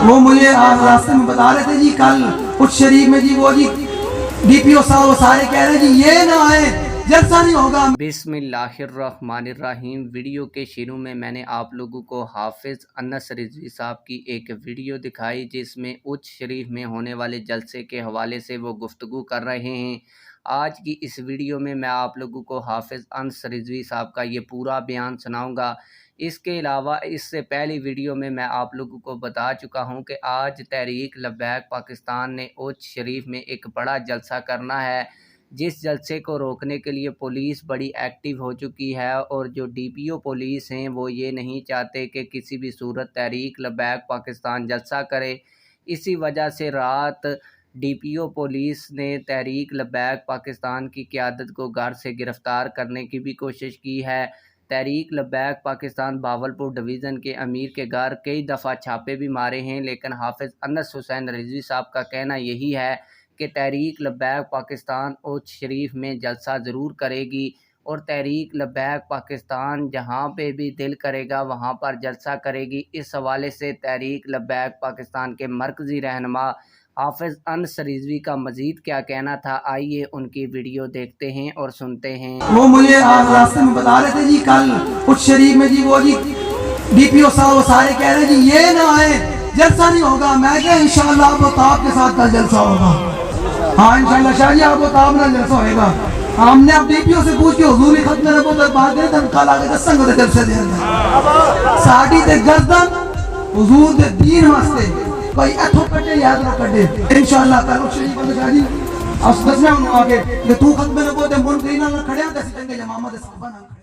وہ مجھے آج راستے میں بتا رہے تھے جی کل کچھ شریف میں جی وہ جی ڈی پی او صاحب وہ سارے کہہ رہے ہیں جی یہ نہ آئے جلسہ نہیں ہوگا۔ بسم اللہ الرحمن الرحیم۔ ویڈیو کے شروع میں نے آپ لوگوں کو حافظ انس رضوی صاحب کی ایک ویڈیو دکھائی جس میں اچ شریف میں ہونے والے جلسے کے حوالے سے وہ گفتگو کر رہے ہیں۔ آج کی اس ویڈیو میں آپ لوگوں کو حافظ انس رضوی صاحب کا یہ پورا بیان سناؤں گا۔ اس کے علاوہ اس سے پہلی ویڈیو میں آپ لوگوں کو بتا چکا ہوں کہ آج تحریک لبیک پاکستان نے اچ شریف میں ایک بڑا جلسہ کرنا ہے، جس جلسے کو روکنے کے لیے پولیس بڑی ایکٹیو ہو چکی ہے، اور جو ڈی پی او پولیس ہیں وہ یہ نہیں چاہتے کہ کسی بھی صورت تحریک لبیک پاکستان جلسہ کرے۔ اسی وجہ سے رات ڈی پی او پولیس نے تحریک لبیک پاکستان کی قیادت کو گھر سے گرفتار کرنے کی بھی کوشش کی ہے۔ تحریک لبیک پاکستان باولپور ڈویژن کے امیر کے گھر کئی دفعہ چھاپے بھی مارے ہیں، لیکن حافظ انس حسین رضوی صاحب کا کہنا یہی ہے کہ تحریک لبیک پاکستان اچ شریف میں جلسہ ضرور کرے گی، اور تحریک لبیک پاکستان جہاں پہ بھی دل کرے گا وہاں پر جلسہ کرے گی۔ اس حوالے سے تحریک لبیک پاکستان کے مرکزی رہنما حافظ انس رضوی کا مزید کیا کہنا تھا، آئیے ان کی ویڈیو دیکھتے ہیں اور سنتے ہیں۔ وہ مجھے آج راستے میں بتا رہے تھے جی کل کچھ شریف میں جی وہ جی ڈی پی او صاحب وہ سارے کہہ رہے ہیں جی یہ نہ آئے جلسہ نہیں ہوگا۔ میں کہا انشاءاللہ آپ و تاب کے ساتھ کل جلسہ ہوگا۔ ہاں انشاءاللہ شاہ جی آپ و تاب نہ جلسہ ہوئے گا۔ ہم نے اب ڈی پی او سے پوچھ کے حضوری ختم نبوت بات دے تھے کل آگے دسنگ دے جلسے دے دیں ساڑھی تے گردن حضور دے دین واسطے بھائی ایتھو کٹے یاد نہ کٹے انشاءاللہ کل شریف بندہ شاہ جی اس دسنے ہوں آگے کہ تو ختم نبوت منکرین نہ کھڑے ہیں کسی جنگ جمامہ دے صحابہ نہ